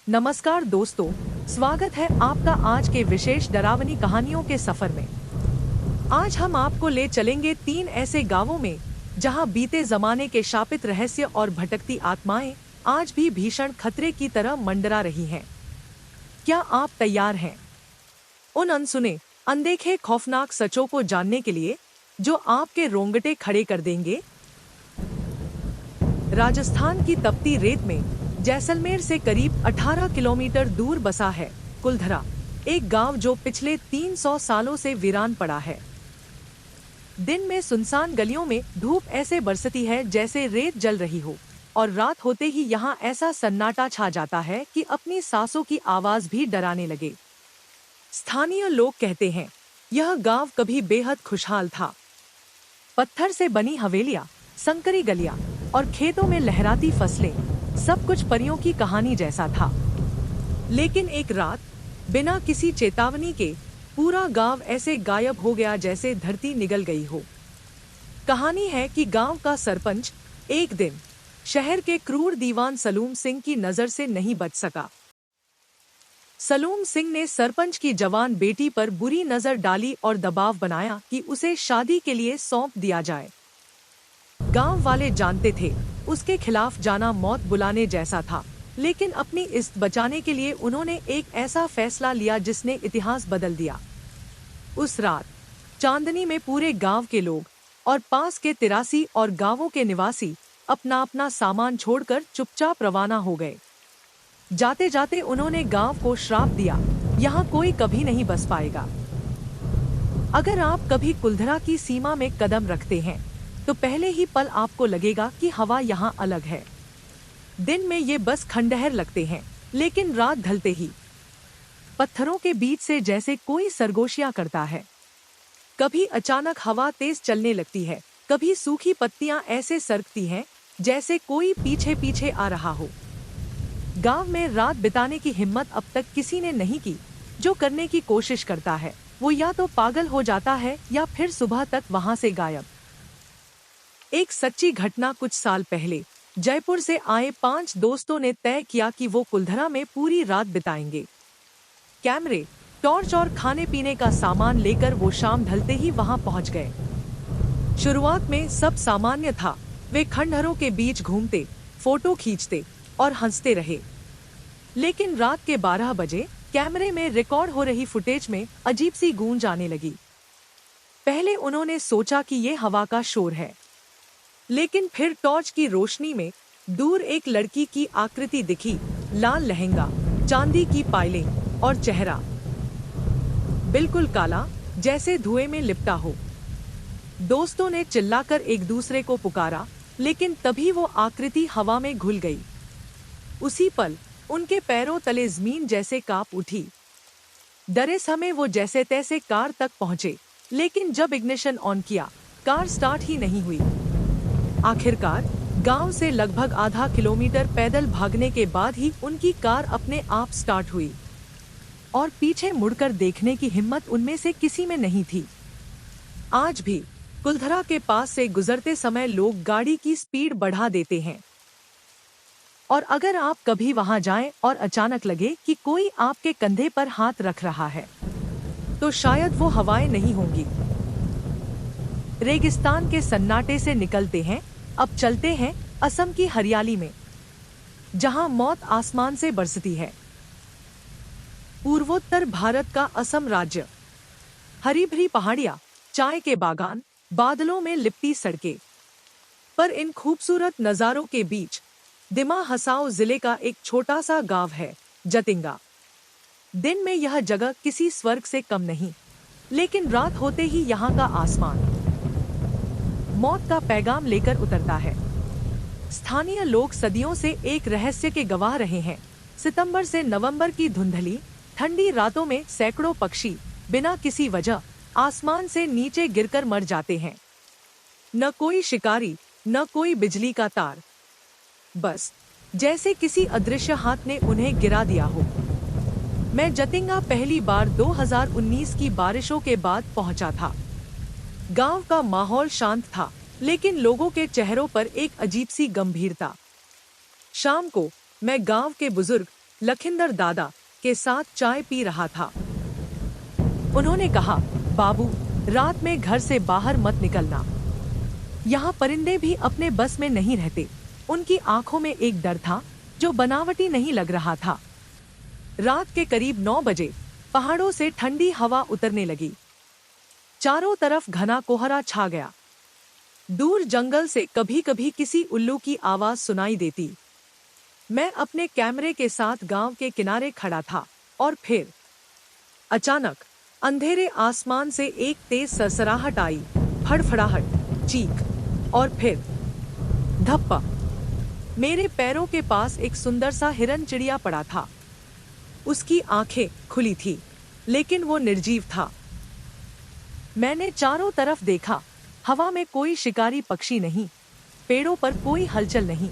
नमस्कार दोस्तों, स्वागत है आपका आज के विशेष डरावनी कहानियों के सफर में। आज हम आपको ले चलेंगे 3 ऐसे गांवों में जहां बीते जमाने के शापित रहस्य और भटकती आत्माएं आज भी भीषण खतरे की तरह मंडरा रही हैं। क्या आप तैयार हैं उन अनसुने, अनदेखे खौफनाक सचों को जानने के लिए जो आपके रोंगटे खड़े कर देंगे? राजस्थान की तपती रेत में जैसलमेर से करीब 18 किलोमीटर दूर बसा है कुलधरा, एक गांव जो पिछले 300 सालों से वीरान पड़ा है। दिन में सुनसान गलियों में धूप ऐसे बरसती है जैसे रेत जल रही हो, और रात होते ही यहाँ ऐसा सन्नाटा छा जाता है कि अपनी सांसों की आवाज भी डराने लगे। स्थानीय लोग कहते हैं यह गांव कभी बेहद खुशहाल था। पत्थर से बनी हवेलियां, संकरी गलियां और खेतों में लहराती फसलें, सब कुछ परियों की कहानी जैसा था। लेकिन एक रात बिना किसी चेतावनी के पूरा गांव ऐसे गायब हो गया जैसे धरती निगल गई हो। कहानी है कि गांव का सरपंच एक दिन शहर के क्रूर दीवान सलूम सिंह की नजर से नहीं बच सका। सलूम सिंह ने सरपंच की जवान बेटी पर बुरी नजर डाली और दबाव बनाया कि उसे शादी के लिए सौंप दिया जाए। गांव वाले जानते थे उसके खिलाफ जाना मौत बुलाने जैसा था, लेकिन अपनी इज्जत बचाने के लिए उन्होंने एक ऐसा फैसला लिया जिसने इतिहास बदल दिया। उस रात चांदनी में पूरे गांव के लोग और पास के 83 और गांवों के निवासी अपना अपना सामान छोड़कर चुपचाप रवाना हो गए। जाते जाते उन्होंने गांव को श्राप दिया, यहाँ कोई कभी नहीं बस पाएगा। अगर आप कभी कुलधरा की सीमा में कदम रखते हैं तो पहले ही पल आपको लगेगा कि हवा यहाँ अलग है। दिन में ये बस खंडहर लगते हैं, लेकिन रात ढलते ही पत्थरों के बीच से जैसे कोई सरगोशियां करता है। कभी अचानक हवा तेज चलने लगती है, कभी सूखी पत्तियां ऐसे सरकती हैं जैसे कोई पीछे पीछे आ रहा हो। गांव में रात बिताने की हिम्मत अब तक किसी ने नहीं की। जो करने की कोशिश करता है वो या तो पागल हो जाता है या फिर सुबह तक वहां से गायब। एक सच्ची घटना कुछ साल पहले जयपुर से आए 5 दोस्तों ने तय किया कि वो कुलधरा में पूरी रात बिताएंगे। कैमरे, टॉर्च और खाने पीने का सामान लेकर वो शाम ढलते ही वहां पहुंच गए। शुरुआत में सब सामान्य था। वे खंडहरों के बीच घूमते, फोटो खींचते और हंसते रहे। लेकिन रात के 12 बजे कैमरे में रिकॉर्ड हो रही फुटेज में अजीब सी गूंज आने लगी। पहले उन्होंने सोचा कि ये हवा का शोर है, लेकिन फिर टॉर्च की रोशनी में दूर एक लड़की की आकृति दिखी। लाल लहंगा, चांदी की पायलें और चेहरा बिल्कुल काला, जैसे धुएं में लिपटा हो। दोस्तों ने चिल्लाकर एक दूसरे को पुकारा, लेकिन तभी वो आकृति हवा में घुल गई। उसी पल उनके पैरों तले जमीन जैसे कांप उठी। डरे समय वो जैसे तैसे कार तक पहुंचे, लेकिन जब इग्निशन ऑन किया, कार स्टार्ट ही नहीं हुई। आखिरकार गांव से लगभग आधा किलोमीटर पैदल भागने के बाद ही उनकी कार अपने आप स्टार्ट हुई, और पीछे मुड़कर देखने की हिम्मत उनमें से किसी में नहीं थी। आज भी कुलधरा के पास से गुजरते समय लोग गाड़ी की स्पीड बढ़ा देते हैं, और अगर आप कभी वहां जाएं और अचानक लगे कि कोई आपके कंधे पर हाथ रख रहा है, तो शायद वो हवाएं नहीं होंगी। रेगिस्तान के सन्नाटे से निकलते हैं, अब चलते हैं असम की हरियाली में, जहां मौत आसमान से बरसती है। पूर्वोत्तर भारत का असम राज्य, हरी भरी पहाड़ियां, चाय के बागान, बादलों में लिपटी सड़कें। पर इन खूबसूरत नजारों के बीच दिमा हसाओ जिले का एक छोटा सा गांव है, जतिंगा। दिन में यह जगह किसी स्वर्ग से कम नहीं, लेकिन रात होते ही यहाँ का आसमान मौत का पैगाम लेकर उतरता है। स्थानीय लोग सदियों से एक रहस्य के गवाह रहे हैं। सितंबर से नवंबर की धुंधली ठंडी रातों में सैकड़ों पक्षी बिना किसी वजह आसमान से नीचे गिरकर मर जाते हैं। न कोई शिकारी, न कोई बिजली का तार, बस जैसे किसी अदृश्य हाथ ने उन्हें गिरा दिया हो। मैं जतिंगा पहली बार 2019 की बारिशों के बाद पहुंचा था। गांव का माहौल शांत था, लेकिन लोगों के चेहरों पर एक अजीब सी गंभीरता। शाम को मैं गांव के बुजुर्ग लखिंदर दादा के साथ चाय पी रहा था। उन्होंने कहा, बाबू, रात में घर से बाहर मत निकलना। यहाँ परिंदे भी अपने बस में नहीं रहते। उनकी आंखों में एक डर था जो बनावटी नहीं लग रहा था। रात के करीब 9 बजे पहाड़ों से ठंडी हवा उतरने लगी। चारों तरफ घना कोहरा छा गया। दूर जंगल से कभी कभी किसी उल्लू की आवाज सुनाई देती। मैं अपने कैमरे के साथ गांव के किनारे खड़ा था और फिर अचानक अंधेरे आसमान से एक तेज सरसराहट आई, फड़फड़ाहट, चीख और फिर धप्पा। मेरे पैरों के पास एक सुंदर सा हिरन चिड़िया पड़ा था। उसकी आंखें खुली थी, लेकिन वो निर्जीव था। मैंने चारों तरफ देखा। हवा में कोई शिकारी पक्षी नहीं, पेड़ों पर कोई हलचल नहीं।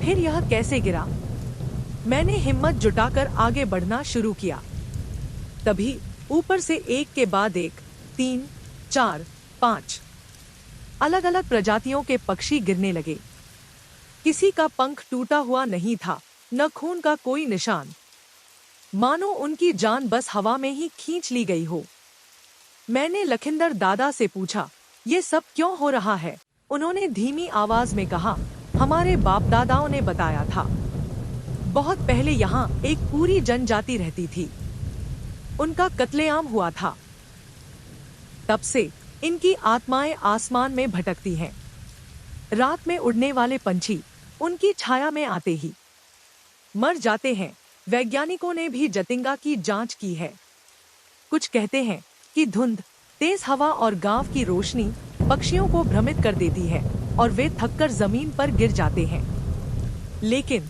फिर यह कैसे गिरा? मैंने हिम्मत जुटाकर आगे बढ़ना शुरू किया। तभी ऊपर से एक के बाद एक, 3, 4, 5 अलग अलग प्रजातियों के पक्षी गिरने लगे। किसी का पंख टूटा हुआ नहीं था, न खून का कोई निशान। मानो उनकी जान बस हवा में ही खींच ली गई हो। मैंने लखिंदर दादा से पूछा, ये सब क्यों हो रहा है? उन्होंने धीमी आवाज में कहा, हमारे बाप दादाओं ने बताया था। बहुत पहले यहाँ एक पूरी जनजाति रहती थी। उनका कत्लेआम हुआ था। तब से इनकी आत्माएं आसमान में भटकती हैं। रात में उड़ने वाले पंछी उनकी छाया में आते ही मर जाते हैं। वैज्ञानिकों ने भी जतिंगा की जांच की है। कुछ कहते हैं कि धुंध, तेज हवा और गांव की रोशनी पक्षियों को भ्रमित कर देती है और वे थककर जमीन पर गिर जाते हैं। लेकिन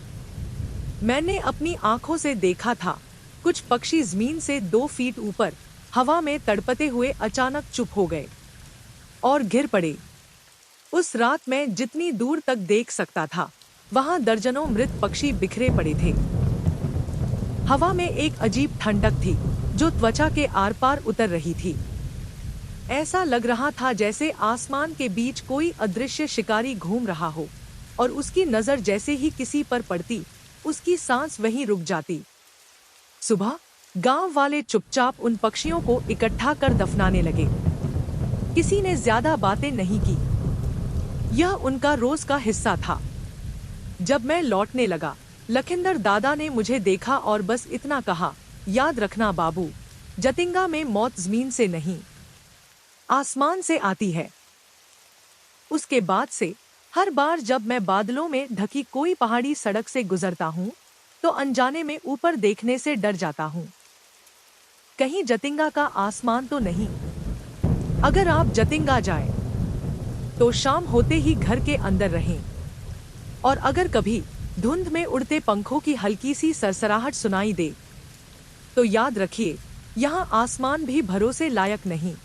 मैंने अपनी आंखों से देखा था, कुछ पक्षी जमीन से 2 फीट ऊपर हवा में तड़पते हुए अचानक चुप हो गए और गिर पड़े। उस रात मैं जितनी दूर तक देख सकता था, वहां दर्जनों मृत पक्षी बिखरे पड़े थे। हवा में एक अजीब ठंडक थी जो त्वचा के आर पार उतर रही थी। ऐसा लग रहा था जैसे आसमान के बीच कोई अदृश्य शिकारी घूम रहा हो और उसकी नजर जैसे ही किसी पर पड़ती, उसकी सांस वहीं रुक जाती। सुबह गांव वाले चुपचाप उन पक्षियों को इकट्ठा कर दफनाने लगे। किसी ने ज्यादा बातें नहीं की। यह उनका रोज का हिस्सा था। जब मैं लौटने लगा, लखिंदर दादा ने मुझे देखा और बस इतना कहा, याद रखना बाबू, जतिंगा में मौत जमीन से नहीं, आसमान से आती है। उसके बाद से हर बार जब मैं बादलों में ढकी कोई पहाड़ी सड़क से गुजरता हूँ, तो अनजाने में ऊपर देखने से डर जाता हूँ। कहीं जतिंगा का आसमान तो नहीं। अगर आप जतिंगा जाएं, तो शाम होते ही घर के अंदर रहें। और अगर कभी धुंध में उड़ते पंखों की हल्की सी सरसराहट सुनाई दे, तो याद रखिए, यहाँ आसमान भी भरोसे लायक नहीं।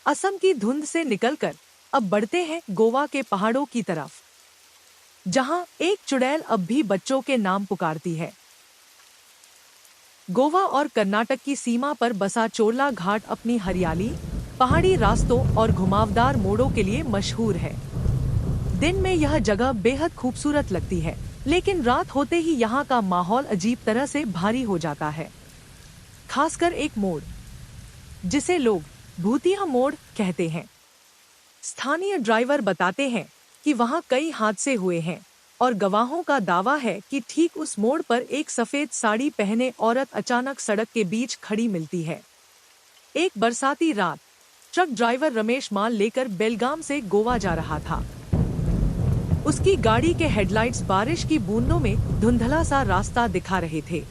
असम की धुंध से निकलकर अब बढ़ते हैं गोवा के पहाड़ों की तरफ, जहां एक चुड़ैल अब भी बच्चों के नाम पुकारती है। गोवा और कर्नाटक की सीमा पर बसा चोरला घाट अपनी हरियाली, पहाड़ी रास्तों और घुमावदार मोड़ों के लिए मशहूर है। दिन में यह जगह बेहद खूबसूरत लगती है, लेकिन रात होते ही यहाँ का माहौल अजीब तरह से भारी हो जाता है। खासकर एक मोड़, जिसे लोग भूतिया मोड़ कहते हैं। स्थानीय ड्राइवर बताते हैं कि वहां कई हादसे हुए हैं और गवाहों का दावा है कि ठीक उस मोड़ पर एक सफेद साड़ी पहने औरत अचानक सड़क के बीच खड़ी मिलती है। एक बरसाती रात ट्रक ड्राइवर रमेश माल लेकर बेलगाम से गोवा जा रहा था। उसकी गाड़ी के हेडलाइट्स बारिश की बूंदों में धुंधला सा रास्ता दिखा रहे थे।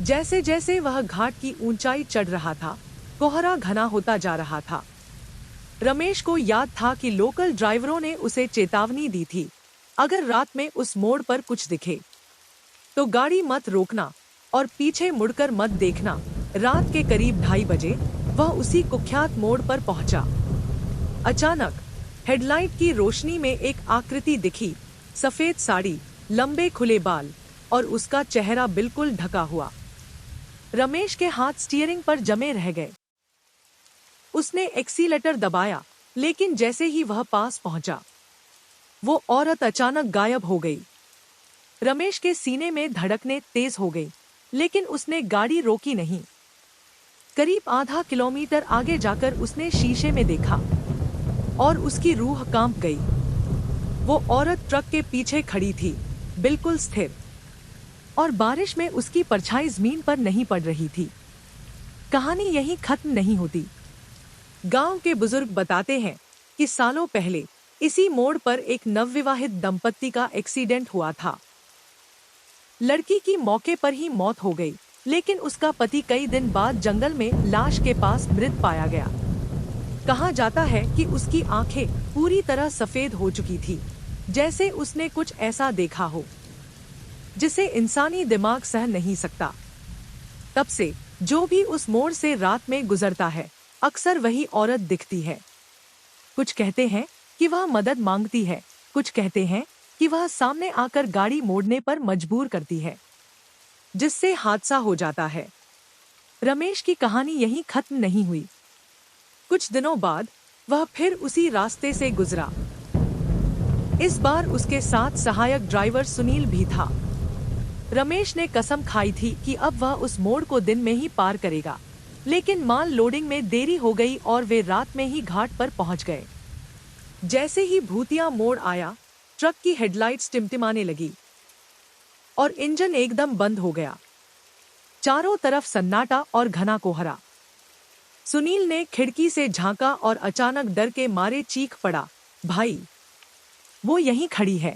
जैसे जैसे वह घाट की ऊंचाई चढ़ रहा था, कोहरा घना होता जा रहा था। रमेश को याद था कि लोकल ड्राइवरों ने उसे चेतावनी दी थी, अगर रात में उस मोड़ पर कुछ दिखे तो गाड़ी मत रोकना और पीछे मुड़कर मत देखना। रात के करीब 2:30 बजे वह उसी कुख्यात मोड़ पर पहुंचा। अचानक हेडलाइट की रोशनी में एक आकृति दिखी, सफेद साड़ी, लंबे खुले बाल और उसका चेहरा बिल्कुल ढका हुआ। रमेश के हाथ स्टीयरिंग पर जमे रह गए। उसने एक्सीलेटर दबाया, लेकिन जैसे ही वह पास पहुंचा, वो औरत अचानक गायब हो गई। रमेश के सीने में धड़कने तेज हो गई, लेकिन उसने गाड़ी रोकी नहीं। करीब आधा किलोमीटर आगे जाकर उसने शीशे में देखा और उसकी रूह कांप गई। वो औरत ट्रक के पीछे खड़ी थी, बिल्कुल स्थिर, और बारिश में उसकी परछाई जमीन पर नहीं पड़ रही थी। कहानी यहीं खत्म नहीं होती। गांव के बुजुर्ग बताते हैं कि सालों पहले इसी मोड़ पर एक नवविवाहित दंपत्ति का एक्सीडेंट हुआ था। लड़की की मौके पर ही मौत हो गई, लेकिन उसका पति कई दिन बाद जंगल में लाश के पास मृत पाया गया। कहा जाता है कि उसकी आंखें पूरी तरह सफेद हो चुकी थी, जैसे उसने कुछ ऐसा देखा हो जिसे इंसानी दिमाग सह नहीं सकता। तब से जो भी उस मोड़ से रात में गुजरता है, अक्सर वही औरत दिखती है। कुछ कहते हैं कि वह मदद मांगती है, कुछ कहते हैं कि वह सामने आकर गाड़ी मोड़ने पर मजबूर करती है, जिससे हादसा हो जाता है। रमेश की कहानी यहीं खत्म नहीं हुई। कुछ दिनों बाद वह फिर उसी रास्ते से गुजरा। इस बार उसके साथ सहायक ड्राइवर सुनील भी था। रमेश ने कसम खाई थी कि अब वह उस मोड़ को दिन में ही पार करेगा, लेकिन माल लोडिंग में देरी हो गई और वे रात में ही घाट पर पहुंच गए। जैसे ही भूतिया मोड़ आया, ट्रक की हेडलाइट्स टिमटिमाने लगी और इंजन एकदम बंद हो गया। चारों तरफ सन्नाटा और घना कोहरा। सुनील ने खिड़की से झांका और अचानक डर के मारे चीख पड़ा, भाई, वो यहीं खड़ी है,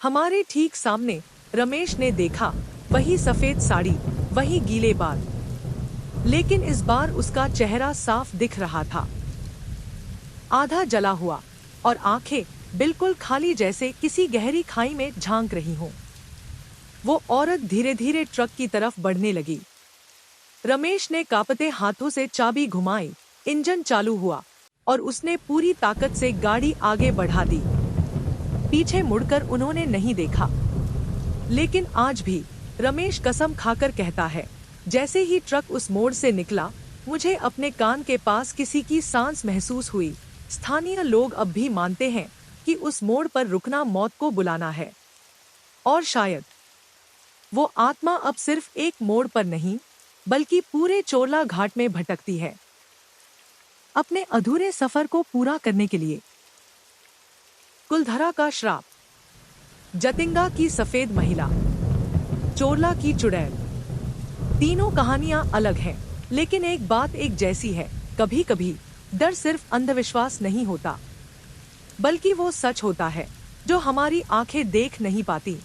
हमारे ठीक सामने। रमेश ने देखा, वही सफेद साड़ी, वही गीले बाल, लेकिन इस बार उसका चेहरा साफ दिख रहा था, आधा जला हुआ, और आंखें बिल्कुल खाली, जैसे किसी गहरी खाई में झांक रही हों। वो औरत धीरे धीरे ट्रक की तरफ बढ़ने लगी। रमेश ने कांपते हाथों से चाबी घुमाई, इंजन चालू हुआ और उसने पूरी ताकत से गाड़ी आगे बढ़ा दी। पीछे मुड़कर उन्होंने नहीं देखा, लेकिन आज भी रमेश कसम खाकर कहता है, जैसे ही ट्रक उस मोड़ से निकला, मुझे अपने कान के पास किसी की सांस महसूस हुई। स्थानीय लोग अब भी मानते हैं कि उस मोड़ पर रुकना मौत को बुलाना है, और शायद वो आत्मा अब सिर्फ एक मोड़ पर नहीं, बल्कि पूरे चोरला घाट में भटकती है, अपने अधूरे सफर को पूरा करने के लिए। कुलधरा का श्राप, जतिंगा की सफेद महिला, चोरला की चुड़ैल, तीनों कहानियां अलग हैं, लेकिन एक बात एक जैसी है। कभी कभी डर सिर्फ अंधविश्वास नहीं होता, बल्कि वो सच होता है जो हमारी आंखें देख नहीं पाती।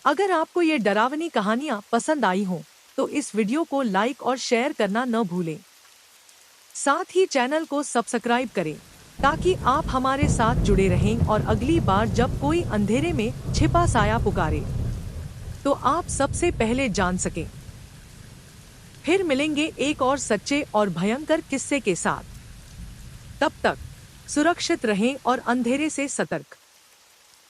अगर आपको ये डरावनी कहानियां पसंद आई हों, तो इस वीडियो को लाइक और शेयर करना न भूलें। साथ ही चैनल को सब्सक्राइब करें, ताकि आप हमारे साथ जुड़े रहें और अगली बार जब कोई अंधेरे में छिपा साया पुकारे, तो आप सबसे पहले जान सकें। फिर मिलेंगे एक और सच्चे और भयंकर किस्से के साथ। तब तक सुरक्षित रहें और अंधेरे से सतर्क।